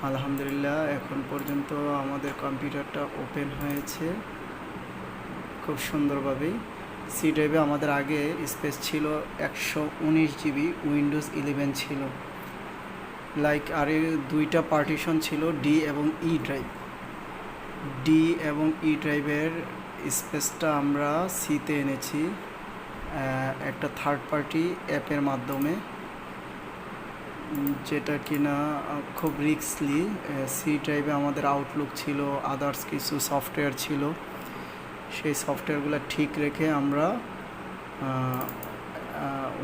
আলহামদুলিল্লাহ এখন পর্যন্ত আমাদের কম্পিউটারটা ওপেন হয়েছে খুব সুন্দরভাবেই। সি ড্রাইভে আমাদের আগে স্পেস ছিল 119 জিবি, উইন্ডোজ 11 ছিল। আর এর দুইটা পার্টিশন ছিল ডি এবং ই ড্রাইভ। ডি এবং ই ড্রাইভের স্পেসটা আমরা সিতে এনেছি একটা থার্ড পার্টি অ্যাপের মাধ্যমে, যেটা কিনা খুব রিস্কলি। সি ড্রাইভে আমাদের আউটলুক ছিল, আদার্স কিছু সফটওয়্যার ছিল, সেই সফটওয়্যারগুলো ঠিক রেখে আমরা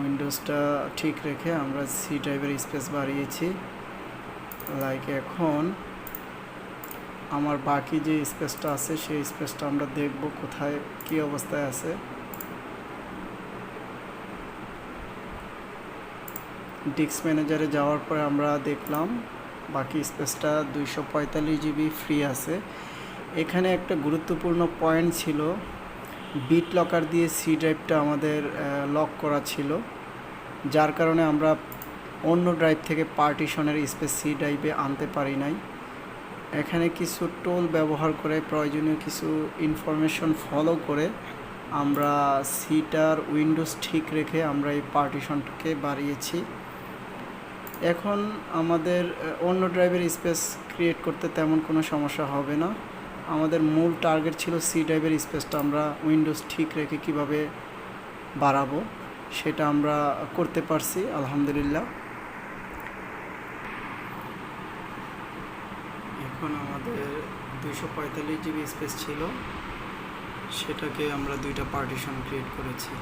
উইন্ডোজটা ঠিক রেখে আমরা সি ড্রাইভের স্পেস বাড়িয়েছি। এখন আমার বাকি যে স্পেসটা আছে সেই স্পেসটা আমরা দেখব কোথায় কী অবস্থায় আছে। ডিস্ক ম্যানেজারে যাওয়ার পরে আমরা দেখলাম বাকি স্পেসটা 245 জিবি ফ্রি আছে। এখানে একটা গুরুত্বপূর্ণ পয়েন্ট ছিল, বিট লকার দিয়ে সি ড্রাইভটা আমাদের লক করা ছিল, যার কারণে আমরা অন্য ড্রাইভ থেকে পার্টিশনের স্পেস সি ড্রাইভে আনতে পারি নাই। এখানে কিছু টোল ব্যবহার করে প্রয়োজনীয় কিছু ইনফরমেশন ফলো করে আমরা সিটার উইন্ডোজ ঠিক রেখে আমরা এই পার্টিশনটাকে বাড়িয়েছি। এখন আমাদের অন্য ড্রাইভের স্পেস ক্রিয়েট করতে তেমন কোনো সমস্যা হবে না। আমাদের মূল টার্গেট ছিল সি ড্রাইভের স্পেসটা আমরা উইন্ডোজ ঠিক রেখে কিভাবে বাড়াবো সেটা আমরা করতে পারছি আলহামদুলিল্লাহ। এখন আমাদের 245 জিবি স্পেস ছিল, সেটাকে আমরা দুইটা পার্টিশন ক্রিয়েট করেছি।